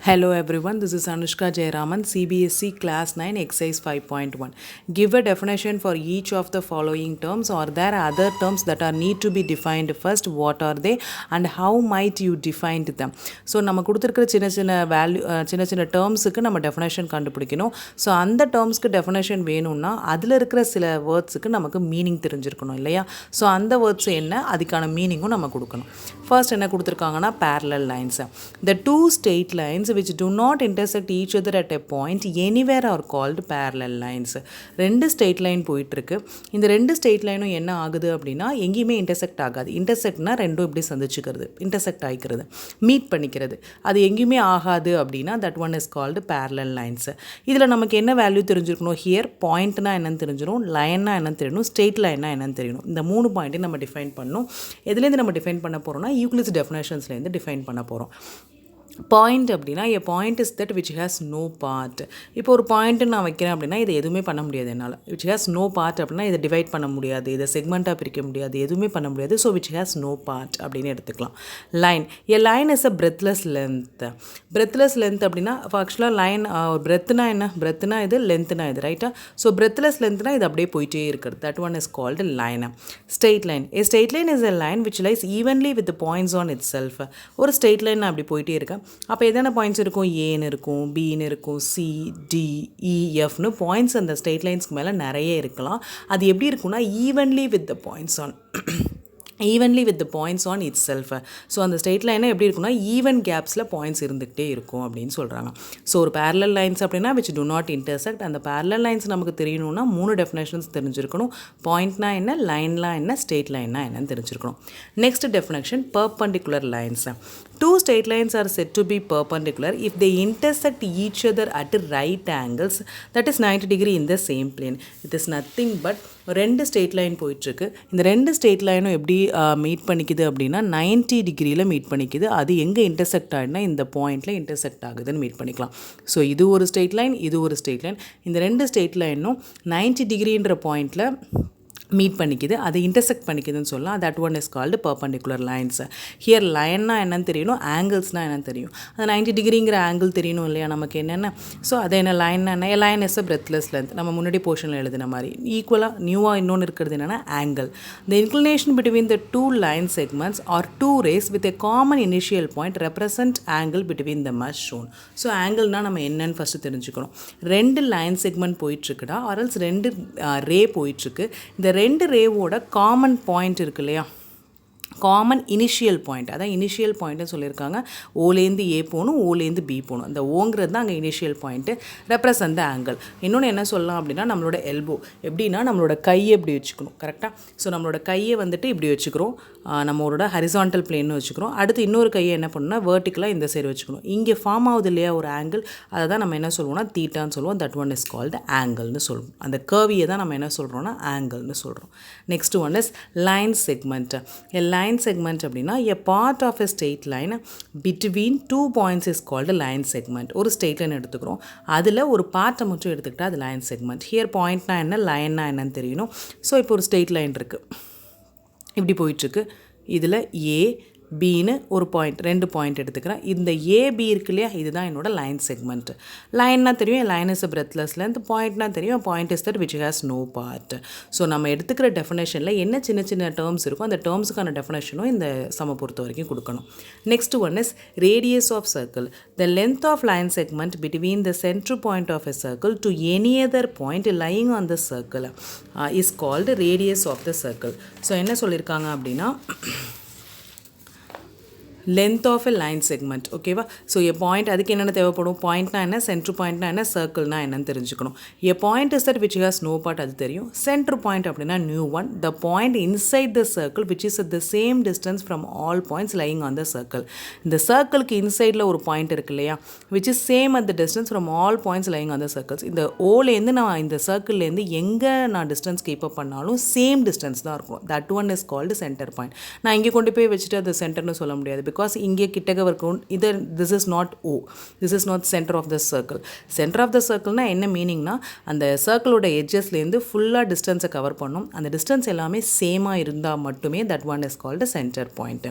Hello everyone, this is Anushka Jayaraman, CBSE Class 9, Exercise 5.1. Give a definition for each of the following terms. Or there are other terms that are need to be defined first. What are they and how might you define them? So நம்ம கொடுத்துருக்கிற சின்ன value சின்ன டேர்ம்ஸுக்கு நம்ம definition கண்டுபிடிக்கணும். So அந்த டேர்ம்ஸ்க்கு definition வேணும்னா அதில் இருக்கிற சில வேர்ட்ஸுக்கு நமக்கு மீனிங் தெரிஞ்சிருக்கணும் இல்லையா? ஸோ அந்த வேர்ட்ஸ் என்ன, அதுக்கான மீனிங்கும் நம்ம கொடுக்கணும். ஃபர்ஸ்ட் என்ன கொடுத்துருக்காங்கன்னா parallel lines. The two straight lines which do not intersect each other at a point anywhere are called parallel lines. ரெண்டு ஸ்ட்ரெயிட் லைன் போயிட்டுருக்கு. இந்த ரெண்டு ஸ்ட்ரெயிட் லைனும் என்ன ஆகுது அப்படின்னா எங்கேயுமே இன்டர்செக்ட் ஆகாது. இன்டர்செக்ட்னா ரெண்டும் இப்படி சந்திச்சுக்கிறது, இன்டர்செக்ட் ஆகிக்கிறது, மீட் பண்ணிக்கிறது. அது எங்கேயுமே ஆகாது அப்படின்னா that one is called parallel lines. இதில் நமக்கு என்ன வேல்யூ தெரிஞ்சிருக்கணும்? ஹியர் பாயிண்ட்னா என்னன்னு தெரிஞ்சிடும், லைன்னா என்னன்னு தெரியணும், ஸ்ட்ரெயிட் லைன்னா என்னன்னு தெரியணும். இந்த மூணு பாயிண்ட்டையும் நம்ம டிஃபைன் பண்ணணும். எதுலேருந்து நம்ம டிஃபைன் பண்ண போகிறோம்னா யூக்ளிட்ஸ் டெஃபினேஷன்ஸ்லேருந்து டிஃபைன் பண்ண போகிறோம். பாயிண்ட் அப்படின்னா a point is that which has no part. இப்போ ஒரு பாயிண்ட்டு நான் வைக்கிறேன் அப்படின்னா இதை எதுவுமே பண்ண முடியாது என்னால். விச் ஹேஸ் நோ பார்ட் அப்படின்னா இதை டிவைட் பண்ண முடியாது, இதை செக்மெண்ட்டாக பிரிக்க முடியாது, எதுவுமே பண்ண முடியாது. So which has no part அப்படின்னு எடுத்துக்கலாம். Line, a line is a breathless length. Breadthless length அப்படின்னா ஆக்சுவலாக லைன் பிரெத்னா என்ன, பிரெத்னா இது, லென்த்னா இது, ரைட்டா? ஸோ பிரெத்லெஸ் லென்த்னா இது அப்படியே போயிட்டே இருக்கிறது. That one is called line. Straight line, A straight line is a line which lies evenly with points on it self. ஒரு ஸ்ட்ரெயிட் லைன் அப்படி போயிட்டே இருக்கேன். அப்போ எதனா பாயிண்ட்ஸ் இருக்கும்? ஏன்னு இருக்கும், பின்னு இருக்கும், சி, டி, இ, எஃப்னு பாயிண்ட்ஸ் அந்த ஸ்ட்ரெயிட் லைன்ஸ்க்கு மேலே நிறைய இருக்கலாம். அது எப்படி இருக்குன்னா evenly with the points on it's self. So அந்த ஸ்ட்ரெயிட் லைனை எப்படி இருக்குன்னா ஈவன் கேப்ஸில் பாயிண்ட்ஸ் இருந்துகிட்டே இருக்கும் அப்படின்னு சொல்கிறாங்க. ஸோ ஒரு parallel lines அப்படின்னா which do not intersect. அந்த parallel lines நமக்கு தெரியணும்னா மூணு டெஃபினேஷன்ஸ் தெரிஞ்சிருக்கணும். பாயிண்ட்னா என்ன, லைன்லாம் என்ன, ஸ்ட்ரெயிட் லைன்னா என்னன்னு தெரிஞ்சிருக்கணும். Next definition perpendicular lines. Two straight lines are said to be perpendicular if they intersect each other at right angles, that is 90 degree in the same plane. It is nothing but ரெண்டு straight line போயிட்டுருக்கு. இந்த ரெண்டு straight லைனும் எப்படி meet பண்ணிக்குது அப்படின்னா 90 டிகிரியில் meet பண்ணிக்குது. அது எங்கே இன்டர்செக்ட் ஆகிடுனா இந்த பாயிண்டில் இன்டர்செக்ட் ஆகுதுன்னு மீட் பண்ணிக்கலாம். ஸோ இது ஒரு ஸ்ட்ரெயிட் லைன், இது ஒரு ஸ்ட்ரெயிட் லைன். இந்த ரெண்டு ஸ்ட்ரெயிட் லைனும் 90 டிகிரின்ற பாயிண்டில் மீட் பண்ணிக்குது, அது இன்டர்செக்ட் பண்ணிக்குதுன்னு சொல்லலாம். That one is called perpendicular lines. Here லைன்னா என்னன்னு தெரியணும், ஆங்கிள்ஸ்னால் என்னன்னு தெரியும். அது 90 டிகிரிங்கிற ஆங்கிள் தெரியணும் இல்லையா நமக்கு என்னென்ன. ஸோ அது என்ன, லைன்னா என்ன, line is a breathless length. நம்ம முன்னாடி போர்ஷனில் எழுதின மாதிரி ஈக்குவலாக நியூவாக இன்னொன்று இருக்கிறது என்னென்னா angle. The inclination between the two line segments or two rays with a common initial point represent angle between the arms shown. So ஆங்கிள்னால் நம்ம என்னன்னு ஃபஸ்ட்டு தெரிஞ்சுக்கணும். ரெண்டு லைன் செக்மெண்ட் போயிட்டுருக்குடா, ஆர்எல்ஸ் ரெண்டு ரே போயிட்டுருக்கு. இந்த ரெண்டு ரேவோட காமன் பாயிண்ட் இருக்கு இல்லையா, காமன் இனிஷியல் பாயிண்ட், அதான் இனிஷியல் பாயிண்ட்டுன்னு சொல்லியிருக்காங்க. ஓலேருந்து ஏ போகணும், ஓலேருந்து பி போகணும். அந்த ஓங்கிறது தான் அங்கே initial point, represent the angle. இன்னொன்று என்ன சொல்லலாம் அப்படின்னா நம்மளோட எல்போ எப்படின்னா நம்மளோட கையை இப்படி வச்சுக்கணும், கரெக்டாக? ஸோ நம்மளோட கையை வந்துட்டு இப்படி வச்சுக்கிறோம், நம்மளோட ஹரிசான்டல் பிளேன்னு வச்சுக்கிறோம். அடுத்து இன்னொரு கையை என்ன பண்ணணும்னா வேர்ட்டிக்கலாக இந்த சைடு வச்சுக்கணும். இங்கே ஃபார்ம் ஆகுது இல்லையா ஒரு ஆங்கிள், அதை தான் நம்ம என்ன சொல்லுவோம்னா தீட்டான்னு சொல்லுவோம். தட் ஒன் இஸ் கால்டு ஆங்கிள்னு சொல்லுவோம். அந்த கர்வியை தான் நம்ம என்ன சொல்கிறோம்னா ஆங்கிள்னு சொல்கிறோம். Next one is line segment. Line segment அப்படின்னா a part of a straight line between two points is called a line segment. ஒரு straight line எடுத்துக்கிறோம், அதில் ஒரு பார்ட்டை மட்டும் எடுத்துக்கிட்டா அது லைன் செக்மெண்ட். ஹியர் பாயிண்ட்னா என்ன, லைன்னா என்னன்னு தெரியணும். ஸோ இப்போ ஒரு ஸ்ட்ரெயிட் லைன் இருக்குது, இப்படி போயிட்டுருக்கு. இதில் ஏ பின்னு ஒரு பாயிண்ட், ரெண்டு பாயிண்ட் எடுத்துக்கிறேன். இந்த ஏபி இருக்கு இல்லையா, இதுதான் என்னோட லைன் செக்மெண்ட். லைன்னா தெரியும், line is a breathless length. பாயிண்ட்னா தெரியும், point is that which has no part. So நம்ம எடுத்துக்கிற டெஃபினேஷனில் என்ன சின்ன சின்ன டேர்ம்ஸ் இருக்கும், அந்த டேர்ம்ஸுக்கான டெஃபினேஷனும் இந்த சம பொறுத்த வரைக்கும் கொடுக்கணும். Next one is radius of circle. The length of line segment between the centre point of a circle to any other point lying on the circle is called radius of the circle. ஸோ என்ன சொல்லியிருக்காங்க அப்படின்னா length of a line segment, ஓகேவா? So a point, அதுக்கு என்னென்ன தேவைப்படும், பாயிண்ட்னா என்ன, centre பாயிண்ட்னா என்ன, சர்க்கிள்னா என்னன்னு தெரிஞ்சுக்கணும். A point is that which has no part, அது தெரியும். சென்ட்ரு பாயிண்ட் அப்படின்னா new one, the point inside the circle which is at the same distance from all points lying on the circle. இந்த சர்க்கிளுக்கு இன்சைடில் ஒரு பாயிண்ட் இருக்கு இல்லையா, which is same at the distance from all points lying on the circles. இந்த ஓலேருந்து நான் இந்த சர்க்கிள்லேருந்து எங்கே நான் டிஸ்டன்ஸ் கீப் அப் பண்ணாலும் சேம் டிஸ்டன்ஸ் தான் இருக்கும். That one is called centre point. நான் இங்கே கொண்டு போய் வச்சுட்டு அது சென்டர்னு சொல்ல முடியாது, பிகாஸ் இங்கே கிட்டக்க இருக்கும் இது this is not oh, this is not centre of the circle. Centre of the சர்க்கிள்னா என்ன மீனிங்னா அந்த சர்க்கிளோட எட்ஜஸ்லேருந்து ஃபுல்லாக டிஸ்டன்ஸை கவர் பண்ணும். அந்த டிஸ்டன்ஸ் எல்லாமே சேமாக இருந்தால் மட்டுமே that one is called centre point.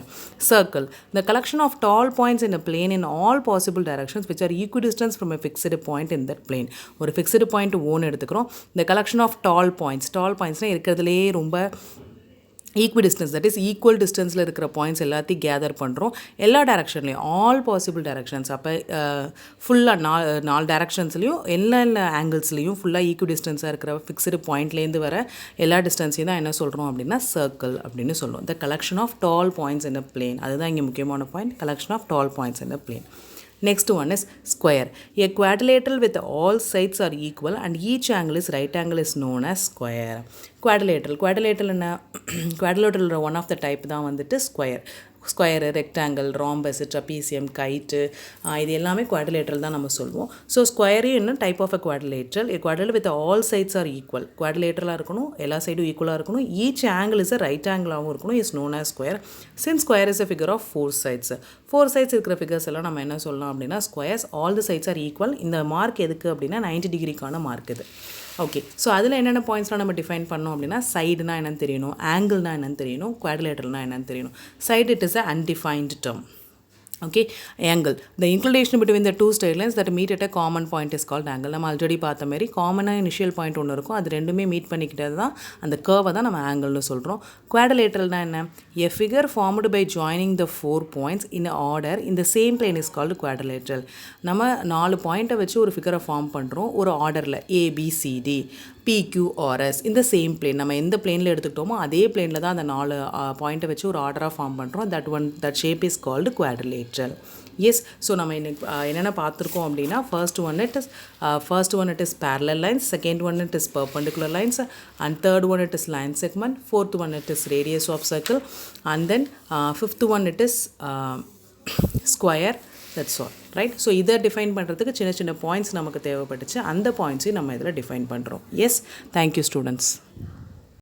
Circle, the collection of tall points in a plane in all possible directions which are equidistant from a fixed point in that plane. ஒரு fixed point own எடுத்துக்கிறோம். the collection of tall pointsனால் இருக்கிறதுலே ரொம்ப ஈக்விடிஸ்டன்ஸ், that is equal டிஸ்டன்ஸில் இருக்கிற points எல்லாத்தையும் gather பண்ணுறோம் எல்லா டேரக்ஷன்லேயும், all possible directions. அப்போ ஃபுல்லாக நாலு டேரக்ஷன்ஸ்லேயும் எல்லா ஆங்கிள்ஸ்லேயும் ஃபுல்லாக ஈக்விடிஸ்டன்ஸாக இருக்கிற ஃபிக்ஸ்டு பாயிண்ட்லேருந்து வர எல்லா டிஸ்டன்ஸையும் தான் என்ன சொல்கிறோம் அப்படின்னா சர்க்கிள் அப்படின்னு சொல்லுவோம். The collection of all points in a plane, அதுதான் இங்கே முக்கியமான point, collection of all points in a plane. Next one is square. A quadrilateral with all sides are equal and each angle is right angle is known as square. Quadrilateral என்ன quadrilateral one of the type தான் வந்துட்டு square. Square, rectangle, rhombus, trapezium, kite, இது எல்லாமே quadrilateral தான் நம்ம சொல்லுவோம். So square இன்னும் type of a quadrilateral. Quadrilateral with all sides are equal, குவாட்ரிலேட்டரலாக இருக்கணும், எல்லா சைடும் ஈக்குவலாக இருக்கணும், each angle is a right ஆங்கிளாகவும் இருக்கணும், is known as square. Since square is a figure of 4 sides. 4 sides இருக்கிற ஃபிகர்ஸ் எல்லாம் நம்ம என்ன சொல்லலாம் அப்படின்னா squares, all the sides are equal. இந்த மார்க் எதுக்கு அப்படின்னா 90 டிகிரிக்கான மார்க் இது. ஓகே, ஸோ அதில் என்னென்ன பாயிண்ட்ஸ்லாம் நம்ம டிஃபைன் பண்ணோம் அப்படின்னா சைடுனா என்னென்னு தெரியணும், ஆங்கிள்னா என்னென்னு தெரியணும், குவாட்ரிலேட்டரல்னா என்னென்னு தெரியணும். Side it is a undefined term. Okay, angle, the inclination between the two straight lines that meet at a common point is called angle. நம்ம ஆல்ரெடி பார்த்த மாதிரி காமனாக இனிஷியல் பாயிண்ட் ஒன்று இருக்கும், அது ரெண்டுமே மீட் பண்ணிக்கிட்டது தான் அந்த கர்வை தான் நம்ம ஆங்கிள்னு சொல்கிறோம். குவாட்ரிலேட்டரல்னா என்ன, a figure formed by joining the 4 points in order in the same plane is called quadrilateral. நம்ம 4 பாயிண்ட்டை வச்சு ஒரு ஃபிகரை ஃபார்ம் பண்ணுறோம் ஒரு ஆர்டரில், ABCD PQRS இந்த சேம் பிளேன். நம்ம எந்த பிளேனில் எடுத்துக்கிட்டோமோ அதே பிளேனில் தான் அந்த 4 பாயிண்ட்டை வச்சு ஒரு ஆர்டராக ஃபார்ம் பண்ணுறோம். That shape is called quadrilateral. Yes, so நம்ம இன்னைக்கு என்னென்ன பார்த்துருக்கோம் அப்படின்னா first one it is parallel lines, second one it is perpendicular lines, and third one it is line segment, fourth one it is radius of circle, and then fifth one it is square. That's all, right? So இதை define பண்ணுறதுக்கு சின்ன சின்ன points நமக்கு தேவைப்பட்டுச்சு, அந்த பாயிண்ட்ஸையும் நம்ம இதில் define பண்ணுறோம். Yes, thank you students.